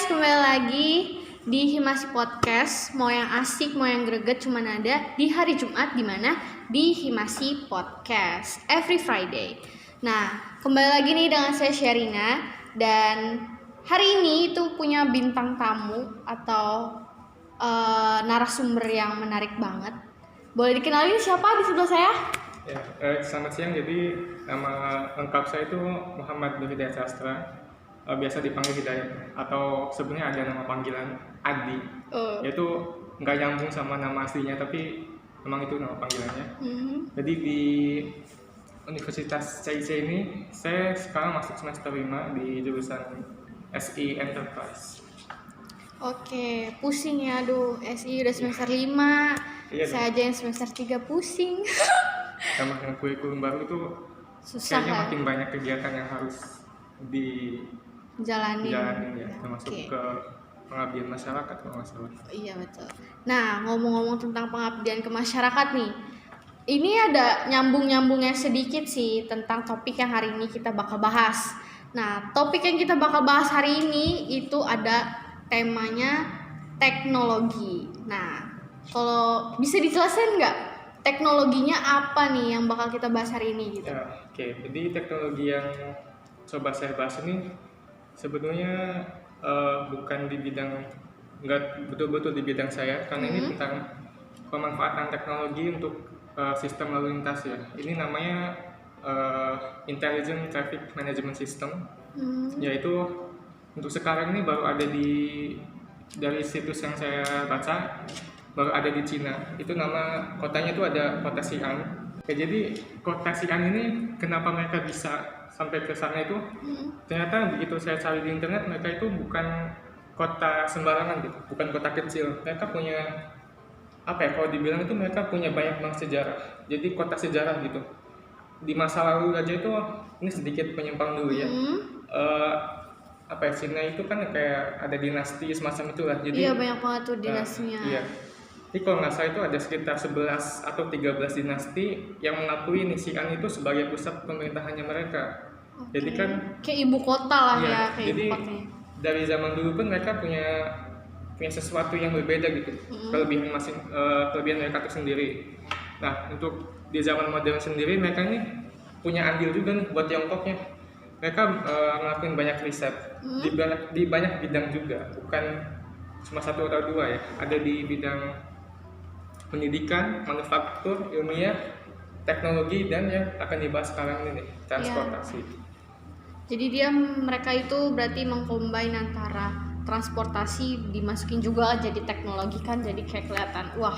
guys, kembali lagi di Himasi Podcast. Mau yang asik, mau yang greget, cuman ada di hari Jumat, dimana di Himasi Podcast every Friday. Nah, kembali lagi nih dengan saya Sherina. Dan hari ini itu punya bintang tamu atau narasumber yang menarik banget. Boleh dikenalin siapa di sebelah saya? Ya, selamat siang. Jadi nama lengkap saya itu Muhammad Nur Hidayat Sastra. Biasa dipanggil Hidayat, atau sebenarnya ada nama panggilan Adi. Yaitu nggak nyambung sama nama aslinya, tapi memang itu nama panggilannya. Jadi di Universitas CIC ini saya sekarang masuk semester 5 di jurusan SI Enterprise. Oke, pusing ya, aduh, SI udah semester 5. Iya, saya aja yang semester 3 pusing. Sama dengan kurikulum baru itu Susah kayaknya ya? makin banyak kegiatan yang harus Jalanin ya, termasuk ke pengabdian masyarakat kalau nggak salah. Iya betul. Nah, ngomong-ngomong tentang pengabdian ke masyarakat nih, ini ada nyambung-nyambungnya sedikit sih tentang topik yang hari ini kita bakal bahas. Nah, topik yang kita bakal bahas hari ini itu ada temanya teknologi. Nah, kalau bisa dijelasin nggak teknologinya apa nih yang bakal kita bahas hari ini gitu? Ya, oke. Jadi teknologi yang coba saya bahas ini sebetulnya bukan di bidang, nggak betul-betul di bidang saya, karena ini tentang pemanfaatan teknologi untuk sistem lalu lintas ya. Ini namanya Intelligent Traffic Management System, yaitu untuk sekarang ini baru ada dari situs yang saya baca, baru ada di Cina. Itu nama kotanya itu ada kota Xi'an. Jadi kota Xi'an ini kenapa mereka bisa sampai ke sana itu, ternyata begitu saya cari di internet, mereka itu bukan kota sembarangan gitu, bukan kota kecil. Mereka punya apa ya, kalau dibilang itu mereka punya banyak banget sejarah. Jadi kota sejarah gitu. Di masa lalu aja itu, ini sedikit penyimpang dulu ya. Apa ya, Cina itu kan kayak ada dinasti semacam itulah. Jadi iya, banyak banget tuh dinastinya. Iya. Jadi kalau nggak salah itu ada sekitar 11 atau 13 dinasti yang mengakui Xi'an itu sebagai pusat pemerintahannya mereka. Jadi kan kayak ibu kota lah iya, ya, kayak jadi ibu kotanya. dari zaman dulu pun mereka punya sesuatu yang berbeda gitu. Kelebihan mereka itu sendiri. Nah, untuk di zaman modern sendiri mereka ini punya andil juga nih buat Tiongkoknya. Mereka ngelakuin banyak riset di banyak bidang juga, bukan cuma satu atau dua ya. Ada di bidang pendidikan, manufaktur, ilmiah, teknologi, dan yang akan dibahas sekarang ini nih, transportasi. Jadi mereka itu berarti mengcombine antara transportasi dimasukin juga jadi teknologi kan, jadi kayak kelihatan wah.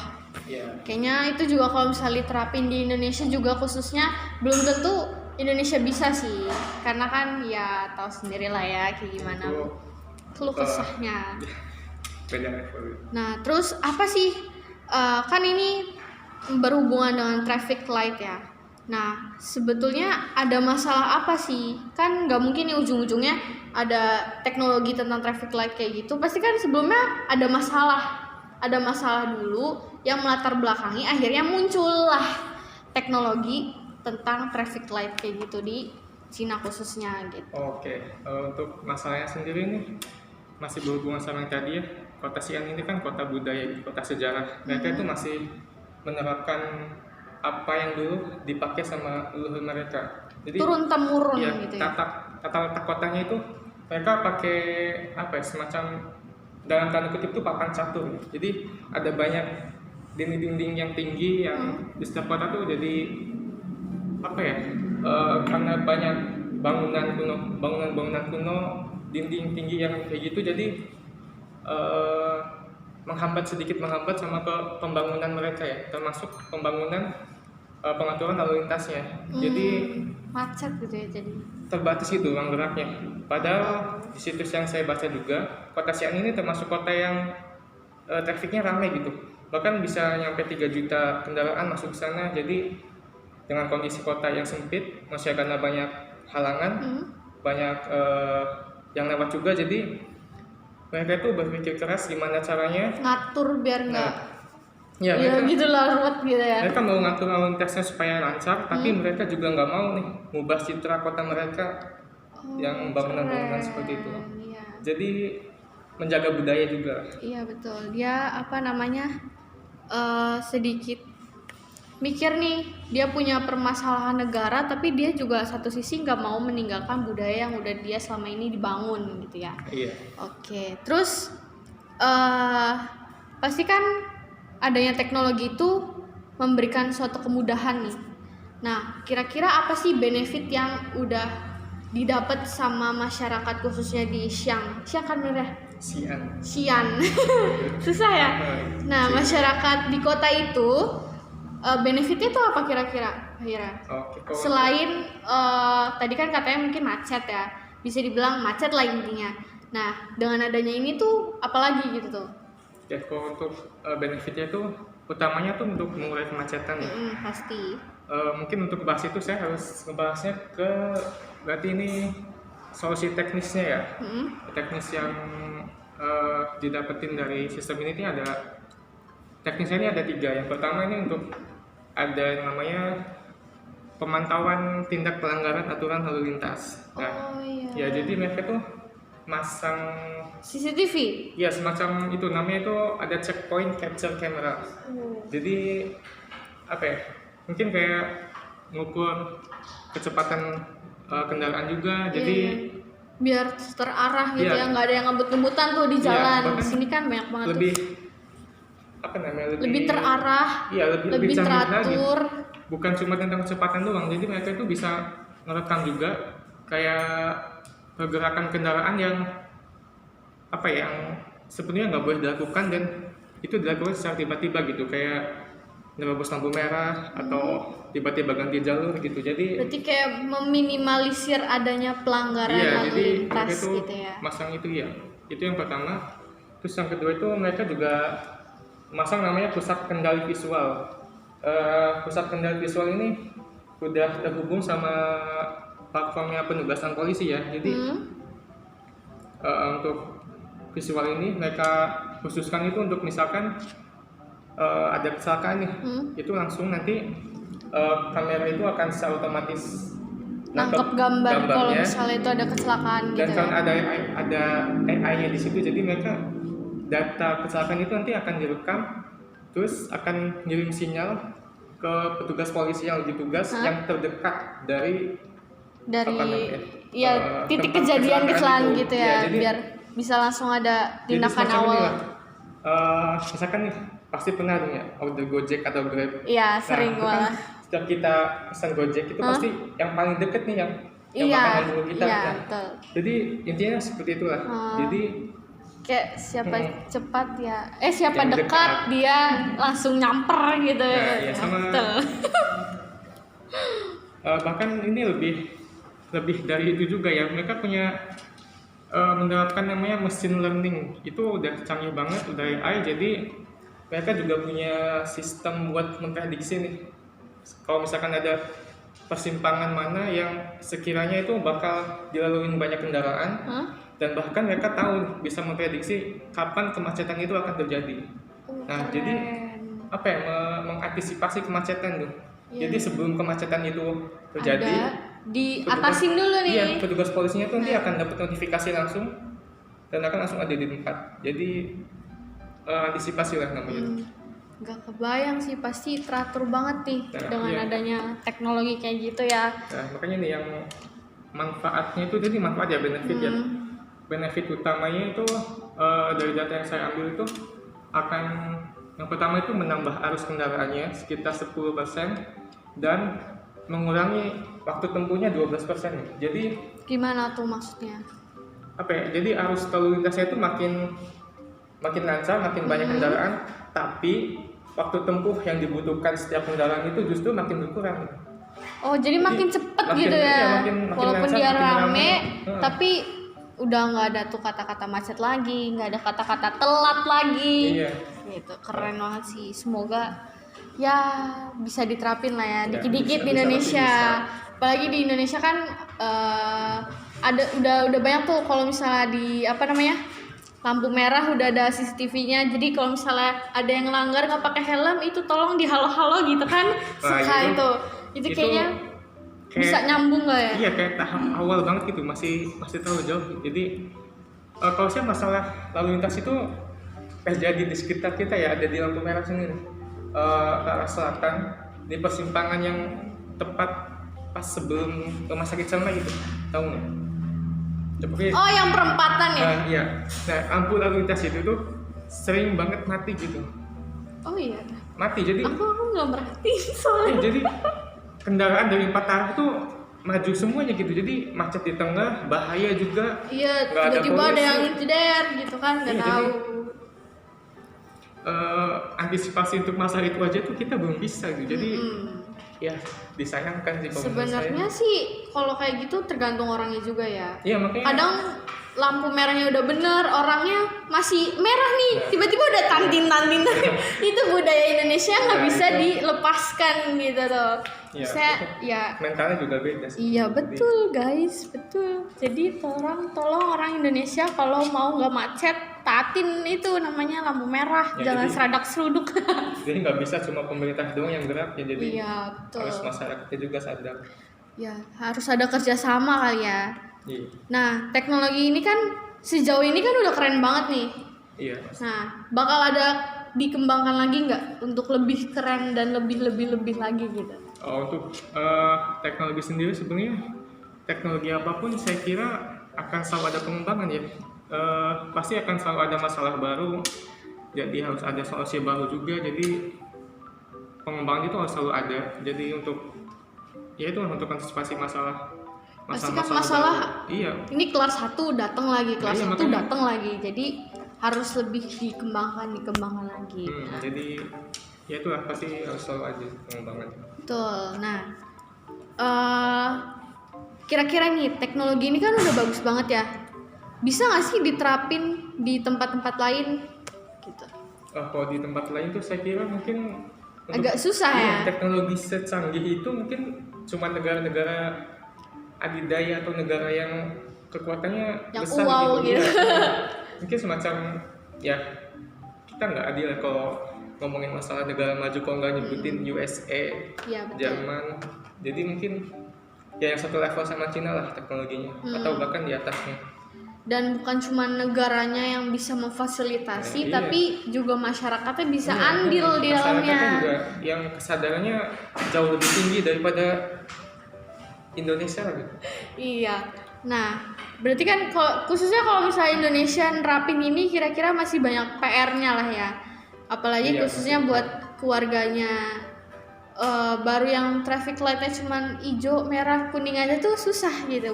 Kayaknya itu juga kalau misalnya diterapin di Indonesia juga khususnya belum tentu Indonesia bisa sih, karena kan ya tahu sendiri lah ya kayak gimana keluh kesahnya. Beda level. Nah, terus apa sih? Kan ini berhubungan dengan traffic light ya. Nah, sebetulnya ada masalah apa sih? Kan nggak mungkin nih ujung-ujungnya ada teknologi tentang traffic light kayak gitu. Pasti kan sebelumnya ada masalah dulu yang melatar belakangi akhirnya muncullah teknologi tentang traffic light kayak gitu di Cina khususnya gitu. Oke, untuk masalahnya sendiri nih masih berhubungan sama yang tadi ya. Kota Xi'an ini kan kota budaya, kota sejarah. Mereka itu masih menerapkan apa yang dulu dipakai sama leluhur mereka. Jadi turun temurun ya, gitu ya. tata letak kotanya itu mereka pakai apa ya, semacam dalam tanda kutip itu papan catur. Jadi ada banyak dinding-dinding yang tinggi yang di setiap kota tuh jadi apa ya? Karena banyak bangunan kuno, dinding tinggi yang kayak gitu, jadi sedikit menghambat sama pembangunan mereka ya, termasuk pembangunan pengaturan lalu lintasnya. Jadi macet gitu ya, jadi terbatas itu ruang geraknya. Padahal di situs yang saya baca juga, kota Xi'an ini termasuk kota yang trafiknya ramai gitu. Bahkan bisa nyampe 3 juta kendaraan masuk ke sana. Jadi dengan kondisi kota yang sempit, masih karena banyak halangan, banyak yang lewat juga, jadi mereka itu berpikir keras gimana caranya ngatur biar nggak mereka, gitulah ruwet gitu ya. Mereka mau ngatur lalu lintasnya supaya lancar, tapi mereka juga nggak mau nih mengubah citra kota mereka yang bangunan-bangunan seperti itu. Jadi menjaga budaya juga. Iya betul. Dia apa namanya sedikit mikir nih, dia punya permasalahan negara, tapi dia juga satu sisi nggak mau meninggalkan budaya yang udah dia selama ini dibangun gitu ya. Iya. Oke, terus pasti kan adanya teknologi itu memberikan suatu kemudahan nih. Nah, kira-kira apa sih benefit yang udah didapat sama masyarakat khususnya di Xi'an kan bener ya? Xi'an. Susah ya? Nah, masyarakat di kota itu benefitnya tuh apa kira-kira? Oke, Selain tadi kan katanya mungkin macet ya, bisa dibilang macet lah intinya. Nah, dengan adanya ini tuh apalagi gitu tuh? Ya, kalau untuk benefitnya itu utamanya tuh untuk mengurai kemacetan ya. Pasti. Mungkin untuk bahas itu saya harus ngebahasnya ke berarti ini solusi teknisnya ya. Teknis yang didapetin dari sistem ini ada teknisnya ini ada 3. Yang pertama ini untuk ada yang namanya pemantauan tindak pelanggaran aturan lalu lintas. Nah, ya jadi mereka tuh masang CCTV. Ya semacam itu, namanya itu ada checkpoint capture camera. Jadi apa ya? Mungkin kayak ngukur kecepatan kendaraan juga. Jadi biar terarah gitu ya, nggak ada yang ngebut-ngebutan tuh di jalan. Di sini kan banyak banget lebih tuh. Apa namanya? Lebih terarah. Iya, lebih teratur. Bukan cuma tentang kecepatan doang. Jadi mereka itu bisa ngerekam juga kayak pergerakan kendaraan yang apa ya, yang sebenarnya nggak boleh dilakukan dan itu dilakukan secara tiba-tiba gitu, kayak nerobos lampu merah atau tiba-tiba ganti jalur gitu. Jadi berarti kayak meminimalisir adanya pelanggaran lalu lintas gitu ya. Masang itu ya. Itu yang pertama. Terus yang kedua itu mereka juga masang namanya pusat kendali visual. Pusat kendali visual ini udah terhubung sama platformnya penugasan polisi ya. Jadi untuk visual ini mereka khususkan itu untuk misalkan ada kecelakaan nih, itu langsung nanti kamera itu akan secara otomatis nangkep gambar kalau misalnya itu ada kecelakaan gitu. Dan kalau ada AI-nya di situ, jadi mereka data kecelakaan itu nanti akan direkam, terus akan ngirim sinyal ke petugas polisi yang lagi tugas yang terdekat dari titik kejadian kecelakaan gitu ya, biar bisa langsung ada tindakan awal. Misalkan nih pasti pernah ya order Gojek atau Grab. Iya, sering malah. Setiap kita pesan Gojek itu pasti yang paling deket nih yang makanan dulu kita. Iya, betul. Jadi intinya seperti itulah. Jadi kayak siapa cepat ya, siapa dekat dia langsung nyamper gitu. Ya sama. Bahkan ini lebih dari itu juga ya, mereka punya menerapkan namanya machine learning. Itu udah canggih banget, udah AI. Jadi mereka juga punya sistem buat memprediksi nih, kalau misalkan ada persimpangan mana yang sekiranya itu bakal dilalui banyak kendaraan, dan bahkan mereka tahu bisa memprediksi kapan kemacetan itu akan terjadi. Nah, jadi apa ya, mengantisipasi kemacetan tuh. Jadi sebelum kemacetan itu terjadi, diatasin dulu nih. Iya, petugas polisinya tuh nanti akan dapat notifikasi langsung dan akan langsung ada di tempat. Jadi antisipasi lah namanya. Gak kebayang sih, pasti teratur banget nih dengan adanya teknologi kayak gitu ya. Nah, makanya nih yang manfaatnya itu, jadi manfaat ya, benefit ya. Benefit utamanya itu dari data yang saya ambil itu akan, yang pertama itu menambah arus kendaraannya sekitar 10% dan mengurangi waktu tempuhnya 12%. Jadi gimana tuh maksudnya? Apa ya? Jadi arus lalu lintasnya itu makin lancar, makin banyak kendaraan, tapi waktu tempuh yang dibutuhkan setiap kendaraan itu justru makin berkurang. Oh, jadi makin cepet gitu ya. Walaupun dia rame, tapi udah nggak ada tuh kata-kata macet lagi, nggak ada kata-kata telat lagi. Iya. Gitu, keren banget sih. Semoga ya bisa diterapin lah ya, dikit-dikit di Indonesia. Apalagi di Indonesia kan ada udah banyak tuh kalau misalnya di lampu merah udah ada CCTV-nya. Jadi kalau misalnya ada yang ngelanggar nggak pakai helm, itu tolong dihalo-halo gitu kan. Suka itu kayaknya bisa nyambung nggak ya? Iya, kayak tahap awal banget gitu, masih terlalu jauh. Jadi Kalau saya masalah lalu lintas itu terjadi di sekitar kita ya, ada di lampu merah sini nih. Ke arah selatan di persimpangan yang tepat pas sebelum rumah sakit sama gitu, tahu nggak? Tapi Oh, yang perempatan ya? iya. Nah, lampu lalu lintas itu tuh sering banget mati gitu. Oh iya. Mati jadi Aku nggak perhatiin soalnya. jadi kendaraan dari empat arah tuh maju semuanya gitu. Jadi macet di tengah, bahaya juga. Iya, Nggak ada tiba-tiba ada polisi. yang jeder gitu kan, nggak Iya, tahu. Antisipasi untuk masalah itu aja tuh kita belum bisa gitu. Jadi Mm-mm. ya disayangkan sih kalau menurut Sebenarnya saya. sih kalau kayak gitu tergantung orangnya juga ya. Iya makanya. Kadang lampu merahnya udah bener, orangnya masih merah nih, Ya. tiba-tiba udah tantin. Itu budaya Indonesia nggak Ya, bisa itu. dilepaskan gitu tuh. Ya, Saya itu ya. mentalnya juga beda sih. Iya betul guys, betul. Jadi tolong orang Indonesia kalau mau nggak macet, taatin itu namanya lampu merah, Ya, jangan jadi- seradak seruduk. Jadi nggak bisa cuma pemerintah doang yang gerak ya, jadi Iya betul. harus masyarakatnya juga sadar. Ya harus ada kerjasama kali ya. Iya, Nah teknologi ini kan sejauh ini kan udah keren banget nih. iya. Nah bakal ada dikembangkan lagi nggak untuk lebih keren dan lebih lagi gitu? Untuk teknologi sendiri sebenarnya teknologi apapun saya kira akan selalu ada pengembangan ya. Pasti akan selalu ada masalah baru, jadi harus ada solusi baru juga. Jadi pengembangan itu harus selalu ada. Jadi untuk ya itu untuk antisipasi masalah Pasti kan masalah. baru. Iya, Ini kelas 1 datang lagi, kelas Iya, 1 makanya. datang lagi. Jadi harus lebih dikembangkan lagi. Nah, jadi ya itu lah pasti harus selalu ada pengembangan. betul. Nah, kira-kira nih teknologi ini kan udah bagus banget ya. Bisa nggak sih diterapin di tempat-tempat lain? Gitu. Kalau di tempat lain tuh saya kira mungkin Agak susah iya, ya. teknologi secanggih itu mungkin cuma negara-negara adidaya atau negara yang kekuatannya Yang besar wow gitu. Iya. Mungkin semacam ya kita nggak adil ya kalau ngomongin masalah negara maju kalau nggak nyebutin USA, Iya betul. Jerman. Jadi mungkin ya yang satu level sama Cina lah teknologinya atau bahkan di atasnya. Dan bukan cuma negaranya yang bisa memfasilitasi, Iya. tapi juga masyarakatnya bisa Iya, andil di masyarakatnya dalamnya. juga yang kesadarannya jauh lebih tinggi daripada Indonesia gitu. Iya. Nah, berarti kan khususnya kalau misalnya Indonesia nerapin ini kira-kira masih banyak PR-nya lah ya. Apalagi Iya, khususnya pasti. buat keluarganya. Baru yang traffic light-nya cuman hijau, merah, kuning aja tuh susah gitu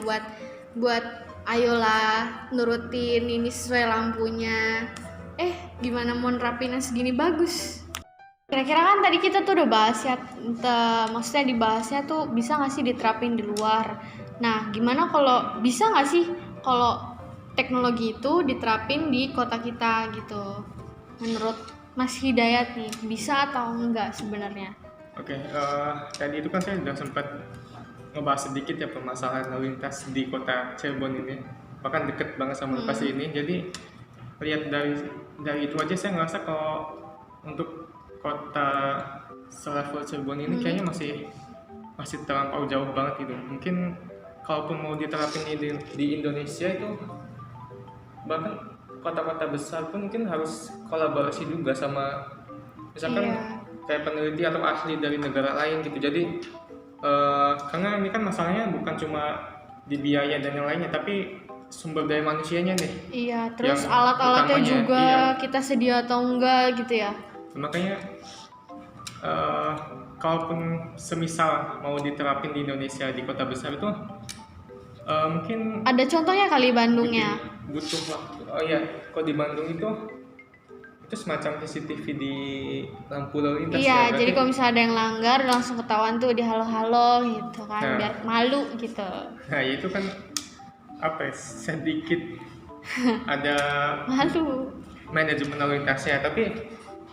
buat ayolah nurutin ini sesuai lampunya. Gimana mau nerapinnya segini bagus? Kira-kira kan tadi kita tuh udah bahas ya, maksudnya dibahasnya tuh bisa nggak sih diterapin di luar. Nah, gimana kalau bisa nggak sih kalau teknologi itu diterapin di kota kita gitu? Menurut Mas Hidayat nih, bisa atau enggak sebenarnya? Oke, tadi itu kan saya sudah sempat ngebahas sedikit ya permasalahan lalu lintas di kota Cirebon ini, bahkan deket banget sama lokasi ini. Jadi lihat dari itu aja saya ngerasa kalau untuk kota selevel Cirebon ini kayaknya masih terlampau jauh banget gitu. Mungkin kalaupun mau diterapin di Indonesia itu bahkan kota-kota besar pun mungkin harus kolaborasi juga sama misalkan Iya. kayak peneliti atau ahli dari negara lain gitu. Jadi karena ini kan masalahnya bukan cuma di biaya dan yang lainnya, tapi sumber daya manusianya nih. Iya, terus Yang alat-alatnya utamanya, juga iya. kita sedia atau enggak gitu ya. Makanya kalaupun semisal mau diterapin di Indonesia di kota besar itu mungkin Ada contohnya kali Bandungnya. butuh waktu. Oh iya, kalau di Bandung itu semacam CCTV di lampu lalu lintas Iya, ya. jadi Berarti- kalau misalnya ada yang langgar langsung ketahuan tuh di halo-halo gitu kan, Nah. biar malu gitu. Nah itu kan apa ya, sedikit ada Malu. manajemen lalu lintasnya, tapi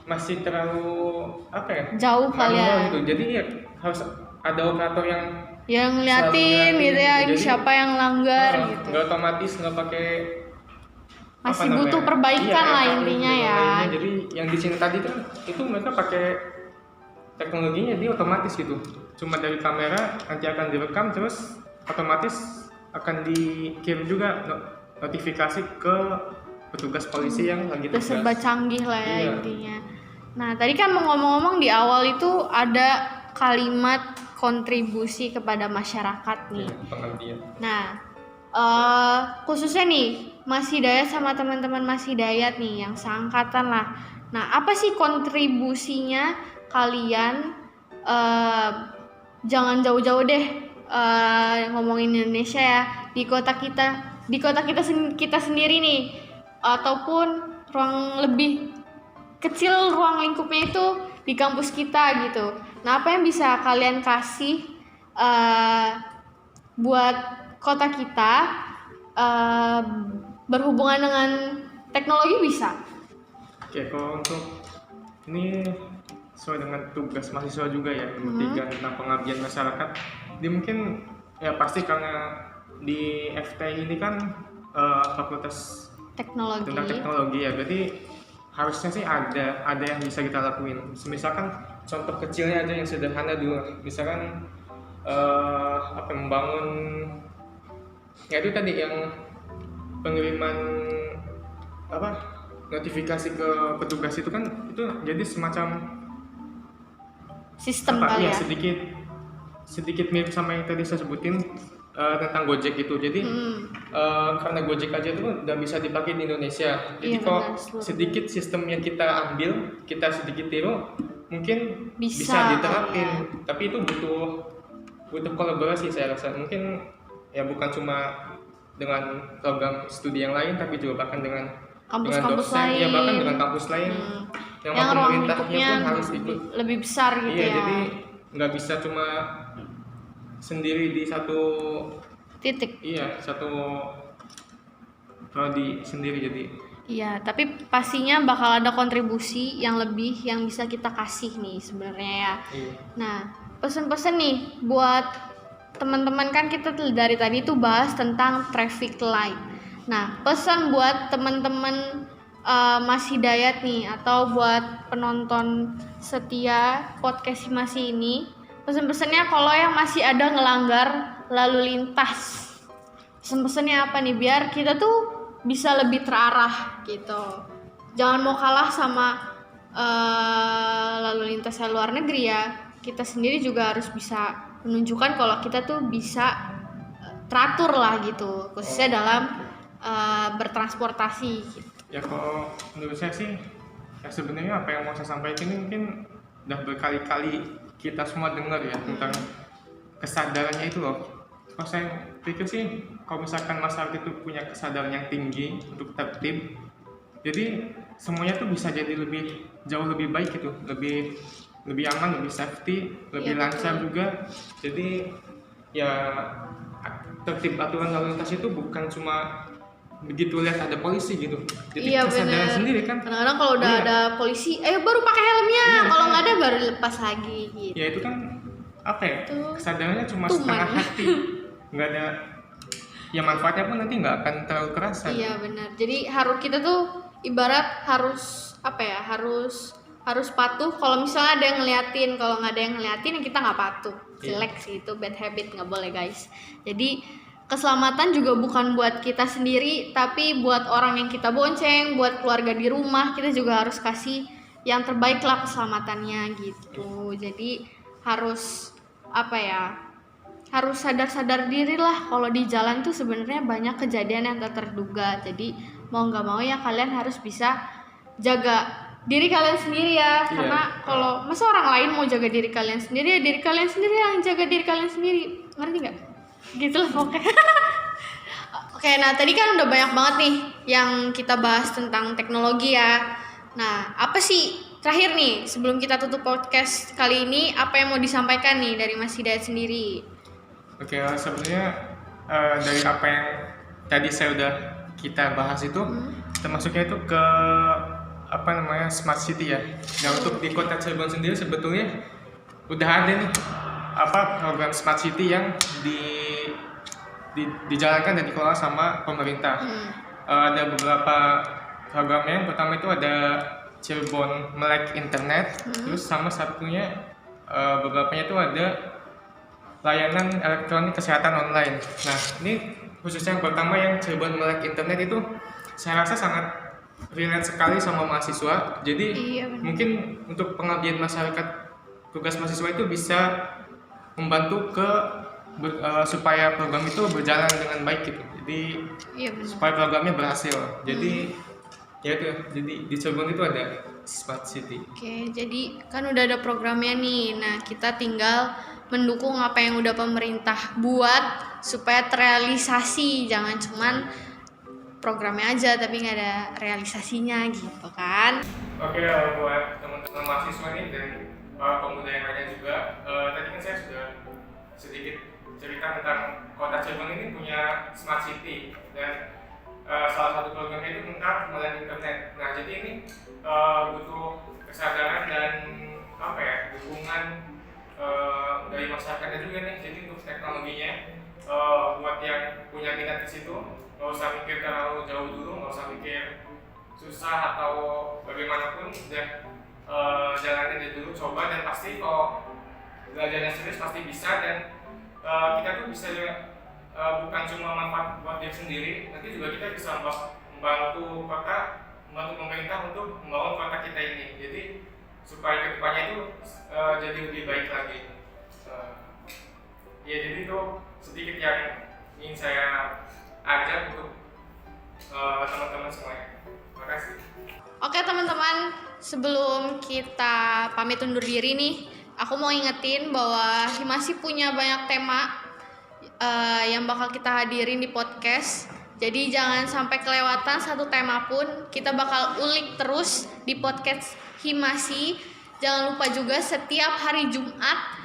masih terlalu apa ya, Jauh kali ya. manual gitu. Jadi ya harus ada operator yang Yang ngeliatin Selalu gitu ya, ini Jadi, siapa yang langgar gitu. nggak otomatis nggak pakai Masih apa butuh namanya? perbaikan Iya, lah kayak intinya dan ya. lainnya. Jadi yang di sini tadi kan itu mereka pakai teknologinya dia otomatis gitu. Cuma dari kamera nanti akan direkam terus otomatis akan dikirim juga notifikasi ke petugas polisi yang lagi Udah tugas. serba canggih lah ya Iya. intinya. Nah tadi kan mau ngomong-ngomong di awal itu ada kalimat kontribusi kepada masyarakat nih. Iya, pengabdian. Nah khususnya nih Mas Hidayat sama teman-teman Mas Hidayat nih yang seangkatan lah. Nah apa sih kontribusinya kalian? Jangan jauh-jauh deh ngomongin Indonesia ya, di kota kita sendiri nih, ataupun ruang lebih kecil ruang lingkupnya itu di kampus kita gitu. Nah apa yang bisa kalian kasih buat kota kita berhubungan dengan teknologi bisa? Oke, kalau untuk ini sesuai dengan tugas mahasiswa juga ya, ketiga tentang pengabdian masyarakat. Dia mungkin ya pasti karena di FTI ini kan fakultas Teknologi. tentang teknologi ya, berarti harusnya sih ada yang bisa kita lakuin. Misalkan contoh kecilnya aja yang sederhana dulu, misalkan membangun ya itu tadi yang pengiriman notifikasi ke petugas itu kan itu jadi semacam Sistem kali ya. sedikit mirip sama yang tadi saya sebutin tentang Gojek itu. Jadi karena Gojek aja itu udah bisa dipakai di Indonesia. Jadi Iya, kalau benar. sedikit sistem yang kita ambil, kita sedikit tiru, mungkin Bisa, bisa diterapin. ya. Tapi itu butuh kolaborasi saya rasa. Mungkin ya bukan cuma dengan program studi yang lain, tapi juga bahkan dengan Kampus-kampus dosen, lain. ya bahkan dengan kampus lain. Yang ruang pemerintahnya lingkupnya pun harus ikut. lebih besar gitu Iya, ya. jadi nggak bisa cuma sendiri di satu Titik. satu prodi sendiri jadi. Iya, tapi pastinya bakal ada kontribusi yang lebih yang bisa kita kasih nih sebenarnya ya. Iya. Nah, pesan-pesan nih buat teman-teman, kan kita dari tadi tuh bahas tentang traffic light. Nah, pesan buat teman-teman Mas Hidayat nih atau buat penonton setia podcast Masih ini, pesan-pesannya kalau yang masih ada ngelanggar lalu lintas. Pesan-pesannya apa nih biar kita tuh bisa lebih terarah gitu. Jangan mau kalah sama lalu lintas luar negeri ya. Kita sendiri juga harus bisa menunjukkan kalau kita tuh bisa teratur lah gitu, khususnya dalam bertransportasi gitu. Ya kalau menurut saya sih ya sebenarnya apa yang mau saya sampaikan ini mungkin udah berkali-kali kita semua dengar ya tentang kesadarannya itu loh. Kalau saya pikir sih kalau misalkan masyarakat itu punya kesadaran yang tinggi untuk tertib, jadi semuanya tuh bisa jadi jauh lebih baik gitu, lebih aman, lebih safety, lebih lancar juga. Jadi ya tertib aturan lalu lintas itu bukan cuma begitu lihat ada polisi gitu. Jadi Iya, kesadaran bener. sendiri kan. Kadang-kadang kalau udah Iya. ada polisi, ayo baru pakai helmnya. Iya, Kalau nggak ada baru lepas lagi gitu. Ya itu kan apa ya? Tuh. Kesadarannya cuma Tuman. setengah hati. Nggak ada ya manfaatnya pun nanti nggak akan terlalu kerasa. Iya benar. Jadi kita tuh ibarat harus harus patuh. Kalau misalnya ada yang ngeliatin, kalau nggak ada yang ngeliatin, kita nggak patuh. Jelek sih itu, bad habit, nggak boleh guys. Jadi keselamatan juga bukan buat kita sendiri, tapi buat orang yang kita bonceng, buat keluarga di rumah. Kita juga harus kasih yang terbaik lah keselamatannya gitu. Jadi harus harus sadar-sadar diri lah kalau di jalan tuh sebenarnya banyak kejadian yang tak terduga. Jadi mau nggak mau ya kalian harus bisa jaga diri kalian sendiri ya. Iya. Karena kalau masa orang lain mau jaga diri kalian sendiri, ya diri kalian sendiri yang jaga diri kalian sendiri. Ngerti nggak? Gitu lah pokoknya. Oke, nah tadi kan udah banyak banget nih yang kita bahas tentang teknologi ya. Nah, apa sih terakhir nih sebelum kita tutup podcast kali ini, apa yang mau disampaikan nih dari Mas Hidayat sendiri? Oke, sebenarnya dari apa yang tadi kita bahas itu termasuknya itu ke smart city ya. Nah untuk di kota Cirebon sendiri sebetulnya udah ada nih program smart city yang dijalankan dan dikelola sama pemerintah. Ada beberapa programnya. Yang pertama itu ada Cirebon Melek Internet, terus sama satunya beberapanya itu ada layanan elektronik kesehatan online. Nah ini khususnya yang pertama yang Cirebon Melek Internet itu saya rasa sangat relate sekali sama mahasiswa. Jadi Iya, benar. mungkin untuk pengabdian masyarakat, tugas mahasiswa itu bisa membantu supaya program itu berjalan dengan baik gitu. Jadi Iya, benar. supaya programnya berhasil. Jadi ya itu, jadi di Cirebon itu ada Smart City. Oke, jadi kan udah ada programnya nih. Nah, kita tinggal mendukung apa yang udah pemerintah buat supaya terrealisasi. Jangan cuman programnya aja tapi nggak ada realisasinya gitu kan. Oke, buat teman-teman mahasiswa nih dan pemuda yang lainnya juga, tadi kan saya sudah sedikit cerita tentang kota Cirebon ini punya Smart City dan salah satu programnya itu tentang melek internet. Nah, jadi ini butuh kesadaran dan dukungan dari masyarakatnya juga nih. Jadi untuk teknologinya, buat yang punya minat di situ, nggak usah mikir terlalu jauh dulu, nggak usah mikir susah atau bagaimanapun, udah jalanin aja dulu, coba, dan pasti kalau belajarnya serius pasti bisa. Dan kita tuh bisa bukan cuma manfaat buat diri sendiri, nanti juga kita bisa membantu pemerintah untuk membangun kota kita ini. Jadi supaya kedepannya itu jadi lebih baik lagi. Ya, jadi itu sedikit yang ingin saya ajak untuk teman-teman semuanya. Terima kasih. Oke teman-teman, sebelum kita pamit undur diri nih, aku mau ingetin bahwa masih punya banyak tema yang bakal kita hadirin di podcast. Jadi jangan sampai kelewatan satu tema pun. Kita bakal ulik terus di podcast Himasi. Jangan lupa juga setiap hari Jumat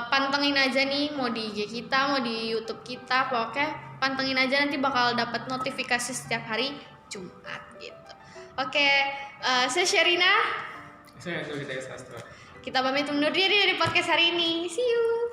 pantengin aja nih, mau di IG kita, mau di YouTube kita, pokoknya pantengin aja, nanti bakal dapat notifikasi setiap hari Jumat gitu. Oke, saya Sherina. Saya Andrew Hidayat Sastra. Kita pamit undur diri dari podcast hari ini. See you.